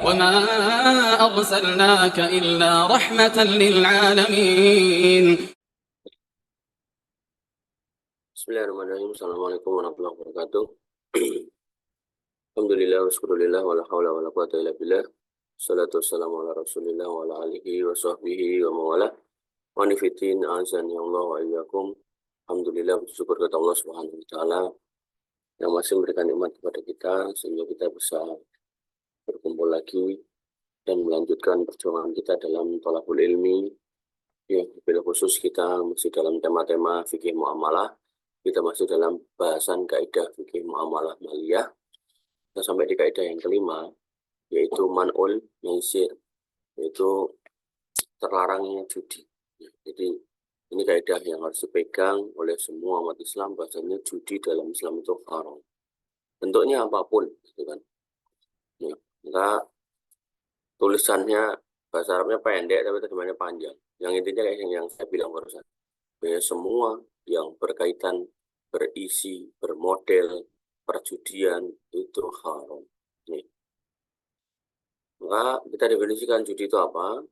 وما أرسلناك إلا رحمة للعالمين. Bismillahirrahmanirrahim. Assalamualaikum warahmatullahi wabarakatuh. Alhamdulillah, waskurulillah, wa la hawla wa la quwata illa billah. Salatu wassalamu ala rasulillah wa ala alihi wa sahbihi wa mawala. Wa nifidin azani Allah wa iyyakum. Alhamdulillah, bersyukur kepada Allah Subhanahu wa taala yang masih memberikan nikmat kepada kita sehingga kita bisa berkumpul lagi dan melanjutkan perjuangan kita dalam thalabul ilmi. Ya, bila khusus kita masih dalam tema-tema fikih muamalah. Kita masih dalam bahasan kaidah fikih muamalah maliyah. Kita sampai di kaidah yang kelima, yaitu man'ul maisir, yaitu terlarangnya judi. Jadi ini kaidah yang harus dipegang oleh semua umat Islam, bahasanya judi dalam Islam itu haram. Bentuknya apapun, gitu kan. Ya, maka tulisannya bahasa Arabnya pendek, tapi terjemahannya panjang. Yang intinya kayak yang saya bilang barusan. Ya, semua yang berkaitan, berisi, bermodel, perjudian itu haram. Nih. Maka kita definisikan judi itu apa?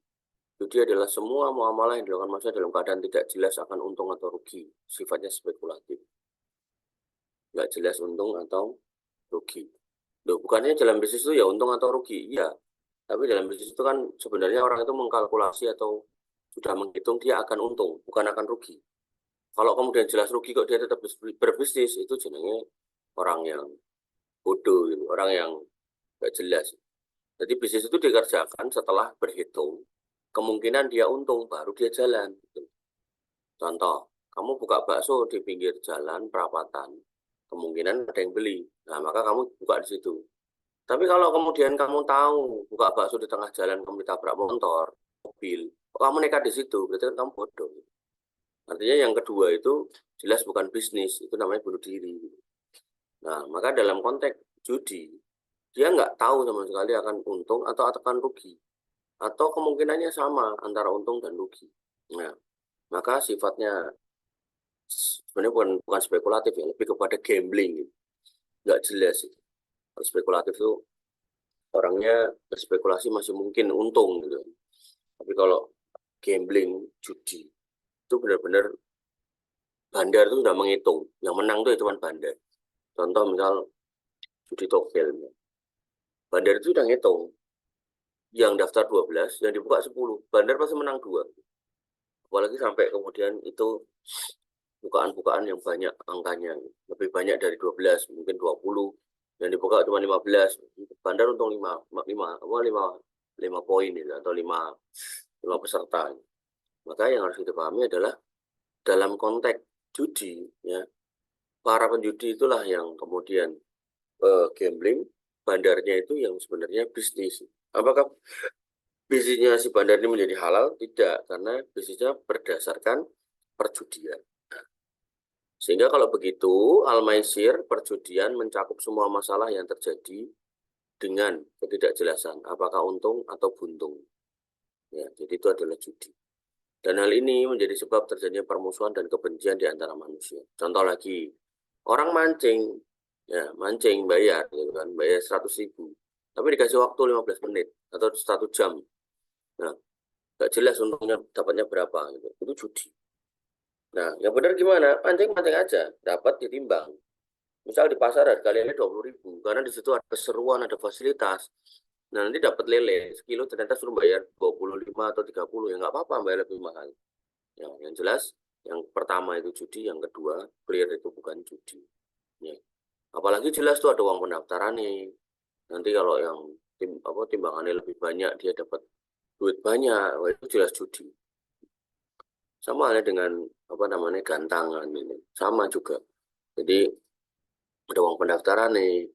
Judi adalah semua muamalah yang dilakukan manusia dalam keadaan tidak jelas akan untung atau rugi. Sifatnya spekulatif. Nggak jelas untung atau rugi. Loh, bukannya dalam bisnis itu ya untung atau rugi? Iya. Tapi dalam bisnis itu kan sebenarnya orang itu mengkalkulasi atau sudah menghitung dia akan untung, bukan akan rugi. Kalau kemudian jelas rugi kok dia tetap berbisnis, itu jenenge orang yang bodoh, gitu. Orang yang nggak jelas. Jadi bisnis itu dikerjakan setelah berhitung, kemungkinan dia untung, baru dia jalan. Gitu. Contoh, kamu buka bakso di pinggir jalan, perapatan, kemungkinan ada yang beli. Nah, maka kamu buka di situ. Tapi kalau kemudian kamu tahu buka bakso di tengah jalan, kamu ditabrak motor, mobil, kamu nekat di situ, berarti kan kamu bodoh. Artinya yang kedua itu jelas bukan bisnis, itu namanya bunuh diri. Nah, maka dalam konteks judi, dia nggak tahu sama sekali akan untung atau akan rugi. Atau kemungkinannya sama antara untung dan rugi. Nah, maka sifatnya sebenarnya bukan spekulatif ya, lebih kepada gambling. Nggak jelas. Kalau spekulatif itu orangnya berspekulasi masih mungkin untung gitu. Tapi kalau gambling, judi, itu benar-benar bandar itu sudah menghitung. Yang menang itu cuma bandar. Contoh misal judi togel. Bandar itu sudah ngitung. Yang daftar 12, yang dibuka 10. Bandar pasti menang 2. Apalagi sampai kemudian itu bukaan-bukaan yang banyak angkanya. Lebih banyak dari 12, mungkin 20. Yang dibuka cuma 15. Bandar untung 5 poin gitu, atau 5 peserta. Maka yang harus kita pahami adalah dalam konteks judi, ya, para penjudi itulah yang kemudian gambling, bandarnya itu yang sebenarnya bisnis. Apakah bisnisnya si bandar ini menjadi halal? Tidak, karena bisnisnya berdasarkan perjudian. Sehingga kalau begitu, al-maisir, perjudian mencakup semua masalah yang terjadi dengan ketidakjelasan, apakah untung atau buntung. Ya, jadi itu adalah judi. Dan hal ini menjadi sebab terjadinya permusuhan dan kebencian di antara manusia. Contoh lagi, orang mancing, ya mancing bayar, gitu kan, bayar 100.000, tapi dikasih waktu 15 menit atau 1 jam. Nah, nggak jelas untungnya dapatnya berapa, gitu. Itu judi. Nah, yang benar gimana? Mancing-mancing aja, dapat ditimbang. Misal di pasar harga lele 20.000, karena di situ ada keseruan, ada fasilitas. Nah, nanti dapat lele sekilo ternyata suruh bayar 25 atau 30, ya nggak apa-apa bayar lebih mahal. Ya, yang jelas, yang pertama itu judi, yang kedua clear itu bukan judi. Ya. Apalagi jelas tuh ada uang pendaftaran nih. Nanti kalau yang timbangannya lebih banyak dia dapat duit banyak, wah, itu jelas judi. Sama halnya dengan gantangan ini, sama juga. Jadi ada uang pendaftaran nih,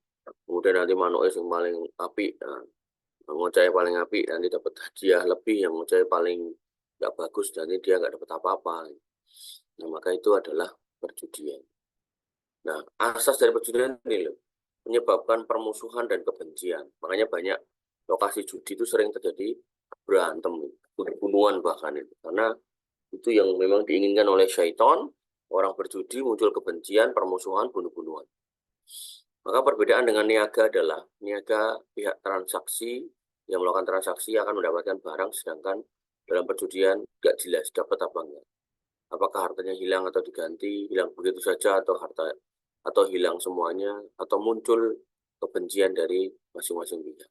kemudian nanti manuk yang paling api, nah, ngoceh paling api nanti dapat hadiah lebih, yang ngoceh paling nggak bagus nanti dia nggak dapat apa-apa. Nah, maka itu adalah perjudian. Nah, asas dari perjudian ini loh, menyebabkan permusuhan dan kebencian. Makanya banyak lokasi judi itu sering terjadi berantem, bunuh-bunuhan bahkan itu. Karena itu yang memang diinginkan oleh syaitan, orang berjudi muncul kebencian, permusuhan, bunuh-bunuhan. Maka perbedaan dengan niaga adalah, niaga pihak transaksi yang melakukan transaksi akan mendapatkan barang, sedangkan dalam perjudian nggak jelas dapat apa enggak. Apakah hartanya hilang atau diganti, hilang begitu saja, atau hilang semuanya, atau muncul kebencian dari masing-masing pihak.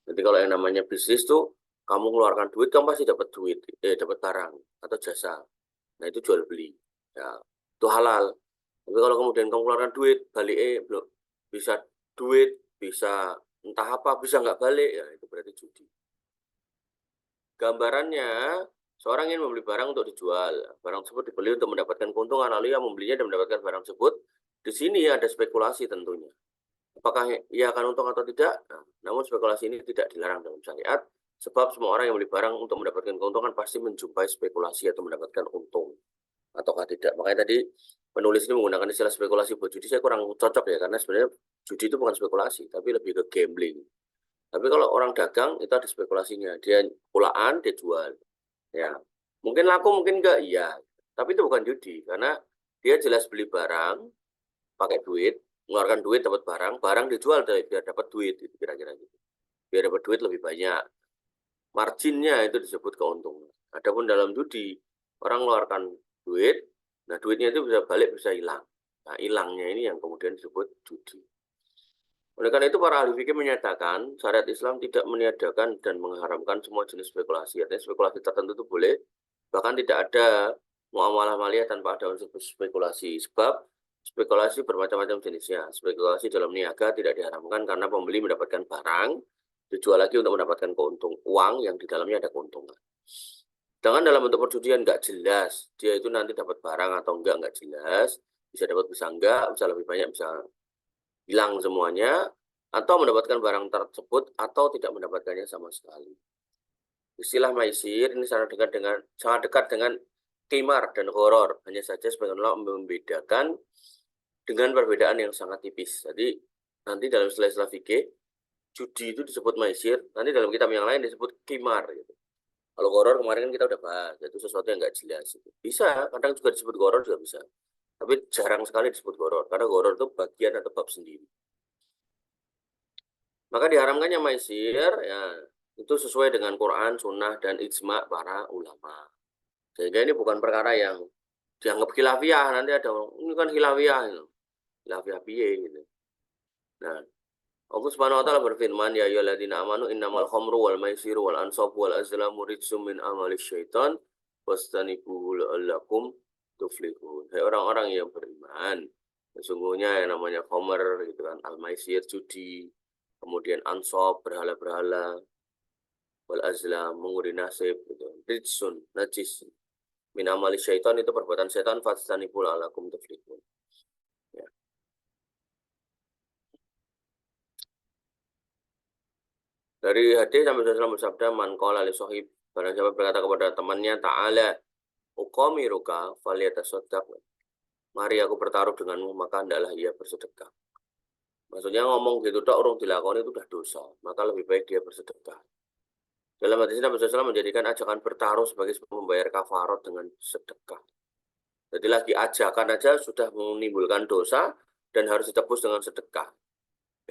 Jadi kalau yang namanya bisnis tuh, kamu mengeluarkan duit, kamu pasti dapat duit, dapat barang atau jasa. Nah itu jual beli, ya itu halal. Tapi kalau kemudian kamu keluarkan duit, balik belum bisa duit, bisa entah apa, bisa nggak balik, ya itu berarti judi. Gambarannya, seorang ingin membeli barang untuk dijual. Barang tersebut dibeli untuk mendapatkan keuntungan, lalu ia membelinya dan mendapatkan barang tersebut. Di sini ada spekulasi tentunya. Apakah ia akan untung atau tidak? Nah, namun spekulasi ini tidak dilarang dalam syariat, sebab semua orang yang beli barang untuk mendapatkan keuntungan pasti menjumpai spekulasi atau mendapatkan untung. Ataukah tidak. Makanya tadi penulis ini menggunakan istilah spekulasi buat judi, saya kurang cocok ya, karena sebenarnya judi itu bukan spekulasi, tapi lebih ke gambling. Tapi kalau orang dagang itu ada spekulasinya, dia pulaan, dia jual. Ya, mungkin laku, mungkin enggak, iya. Tapi itu bukan judi, karena dia jelas beli barang, pakai duit, mengeluarkan duit, dapat barang, barang dijual biar dapat duit, itu kira-kira gitu. Biar dapat duit lebih banyak. Marginnya itu disebut keuntungan. Adapun dalam judi, orang mengeluarkan duit, nah duitnya itu bisa balik, bisa hilang. Nah, hilangnya ini yang kemudian disebut judi. Oleh karena itu, para ahli fikih menyatakan syariat Islam tidak meniadakan dan mengharamkan semua jenis spekulasi. Artinya spekulasi tertentu itu boleh, bahkan tidak ada muamalah maliyah tanpa ada unsur spekulasi. Sebab spekulasi bermacam-macam jenisnya. Spekulasi dalam niaga tidak diharamkan karena pembeli mendapatkan barang, dijual lagi untuk mendapatkan keuntungan uang yang di dalamnya ada keuntungan. Sedangkan dalam bentuk perjudian nggak jelas, dia itu nanti dapat barang atau nggak jelas, bisa dapat, bisa enggak, bisa lebih banyak, bisa hilang semuanya, atau mendapatkan barang tersebut atau tidak mendapatkannya sama sekali. Istilah maisir ini sangat dekat dengan qimar dan horor, hanya saja sebagian ulama membedakan dengan perbedaan yang sangat tipis. Jadi nanti dalam istilah fikih, judi itu disebut maisir, nanti dalam kitab yang lain disebut qimar gitu. Kalau horor kemarin kan kita udah bahas, itu sesuatu yang nggak jelas. Gitu. Bisa, kadang juga disebut horor juga bisa. Tapi jarang sekali disebut horor, karena horor itu bagian atau bab sendiri. Maka diharamkannya maisir, ya, itu sesuai dengan Quran, Sunnah, dan ijma para ulama. Sehingga ini bukan perkara yang dianggap khilafiyah, nanti ada, ini kan khilafiyah, khilafiyah piye gitu. Nah, Allah Subhanahu wa taala berfirman, ya ayyuhalladzina amanu innamal khamru wal maisiru wal ansabu wal azlamu rijsum min amali syaitan wastanibuhu la'allakum tuflihun. Hai orang-orang yang beriman, sesungguhnya yang namanya khamr gitu kan, al-maisir judi, kemudian ansab berhala-berhala, wal azlam mengundi nasib gitu. Rijsun najis min amali syaitan itu perbuatan setan fastanibul alakum tuflihun. Ya. Dari hadis Nabi SAW bersabda, man qala li sahib, barang siapa berkata kepada temannya, ta'ala uqamiruka faliyatasaddaq. Mari aku bertaruh denganmu, maka hendaklah ia bersedekah. Maksudnya ngomong gitu tok urung dilakoni itu udah dosa, maka lebih baik dia bersedekah. Dalam hadis Nabi SAW menjadikan ajakan bertaruh sebagai membayar kafarat dengan sedekah. Jadi lagi ajakan aja sudah menimbulkan dosa dan harus ditebus dengan sedekah.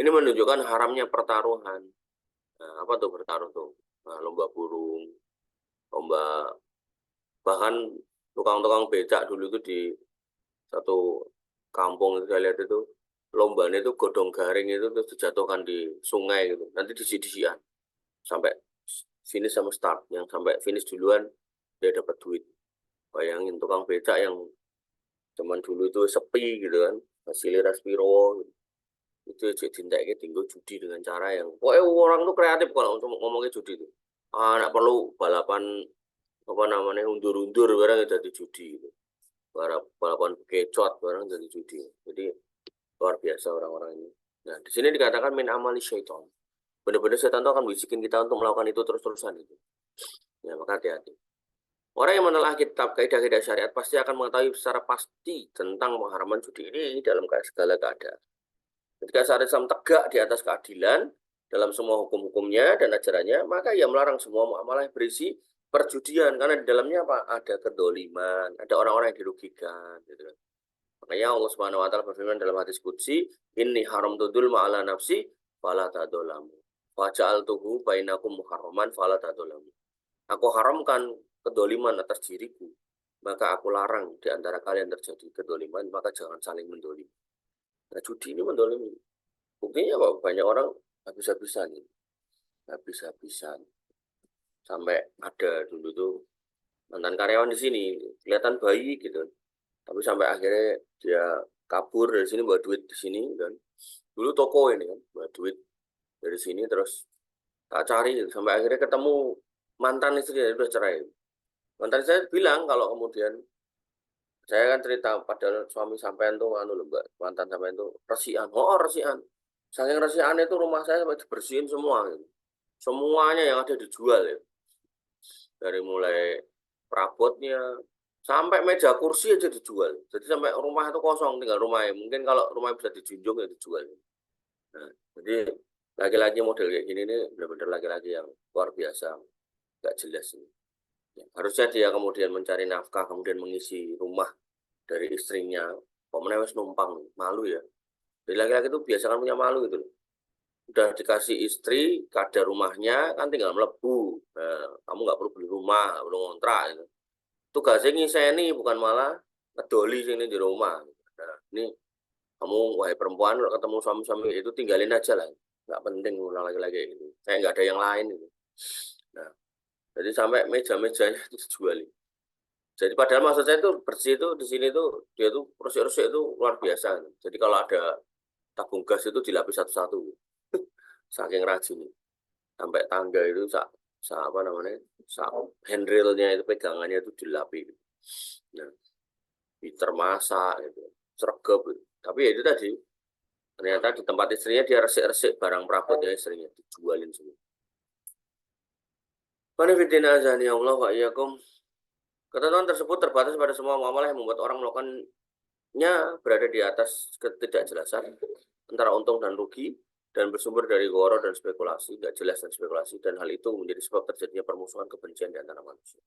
Ini menunjukkan haramnya pertaruhan. Nah, apa tuh bertaruh tuh? Nah, lomba burung, lomba, bahkan tukang-tukang becak dulu itu di satu kampung itu saya lihat itu lombanya itu godong garing itu terus dijatuhkan di sungai gitu. Nanti disi-disian sampai finish sama start. Yang sampai finish duluan dia dapat duit. Bayangin tukang becak yang zaman dulu itu sepi gitu kan, hasilnya raspiro gitu. Itu cintai tinggal judi dengan cara yang orang tuh kreatif kalau untuk ngomongnya judi itu. Nggak perlu balapan apa namanya undur-undur barang jadi judi gitu. Balapan kecot barang jadi judi. Jadi luar biasa orang-orang ini. Nah, di sini dikatakan min amali syaitan. Benar-benar setan itu akan bisikin kita untuk melakukan itu terus-terusan itu. Ya, maka hati-hati. Orang yang menelaah kitab kaidah-kaidah syariat pasti akan mengetahui secara pasti tentang pengharaman judi ini dalam segala keadaan. Ketika syariat Islam tegak di atas keadilan dalam semua hukum-hukumnya dan ajarannya, maka ia melarang semua muamalah yang berisi perjudian karena di dalamnya apa? Ada kedoliman, ada orang-orang yang dirugikan, gitu. Makanya Allah Subhanahu wa taala berfirman dalam hadis qudsi, "Inni haramtu dzulma ala nafsi fala tadzalamu." Faja'altuhu bainakum muharraman fala tadzalamu. Aku haramkan kedoliman atas diriku, maka aku larang di antara kalian terjadi kedoliman, maka jangan saling mendolimi. Nah, judi ini mendolimi. Buktinya kok banyak orang habis-habisan ini. Habis-habisan. Sampai ada dulu tuh mantan karyawan di sini, kelihatan bayi gitu. Tapi sampai akhirnya dia kabur dari sini bawa duit di sini kan. Dulu toko ini kan, bawa duit dari sini terus tak cari sampai akhirnya ketemu mantan istri dia udah cerai. Mantan saya bilang kalau kemudian saya kan cerita padahal suami sampean tuh anu lho Mbak, mantan sampean tuh resian. Oh, resian. Saking resian itu rumah saya sampai dibersihin semua gitu. Semuanya yang ada dijual ya. Dari mulai perabotnya sampai meja kursi aja dijual. Jadi sampai rumah itu kosong tinggal rumahnya. Mungkin kalau rumah bisa dijunjung ya dijual. Nah, jadi laki-laki model kayak gini nih benar-benar laki-laki yang luar biasa, nggak jelas ini. Ya, harusnya dia kemudian mencari nafkah, kemudian mengisi rumah dari istrinya. Pemenang wis numpang, malu ya. Jadi laki-laki itu biasa kan punya malu gitu loh. Udah dikasih istri, kadar rumahnya kan tinggal melebu. Nah, kamu nggak perlu beli rumah, nggak perlu ngontrak. Gitu. Tugasnya ngiseni bukan malah ngedoli sini di rumah. Nah, ini kamu wahai perempuan kalau ketemu suami-suami itu tinggalin aja lah, nggak penting orang laki-laki itu. Saya nggak ada yang lain itu. Nah, jadi sampai meja-mejanya itu dijualin. Jadi padahal maksud saya itu bersih itu di sini tuh dia tuh resik-resik itu luar biasa. Jadi kalau ada tabung gas itu dilapis satu-satu. Saking rajin. Sampai tangga itu apa namanya? Handrailnya itu pegangannya itu dilapis. Nah, heater masak gitu. Sregep gitu. Tapi ya itu tadi ternyata di tempat istrinya dia resik-resik barang perabotnya istrinya dijualin semua. Panifidina azani Allah wa iyyakum. Ketentuan tersebut terbatas pada semua muamalah yang membuat orang melakukannya berada di atas ketidakjelasan antara untung dan rugi dan bersumber dari goro dan spekulasi, nggak jelas dan spekulasi, dan hal itu menjadi sebab terjadinya permusuhan kebencian di antara manusia.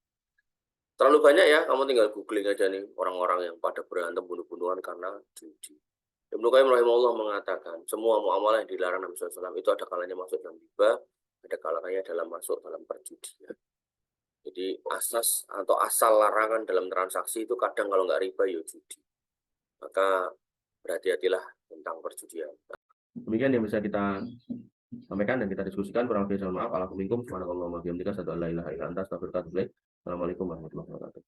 Terlalu banyak ya, kamu tinggal googling aja nih orang-orang yang pada berantem bunuh-bunuhan karena judi. Ibnu Qayyim rahimahullah mengatakan, semua muamalah yang dilarang Nabi SAW itu ada kalanya masuk dalam riba, ada kalanya dalam masuk dalam perjudian. Jadi asas atau asal larangan dalam transaksi itu kadang kalau nggak riba ya judi. Maka berhati-hatilah tentang perjudian. Demikian yang bisa kita sampaikan dan kita diskusikan. Kurang lebih mohon maaf. Assalamualaikum warahmatullahi wabarakatuh. Assalamualaikum warahmatullahi wabarakatuh.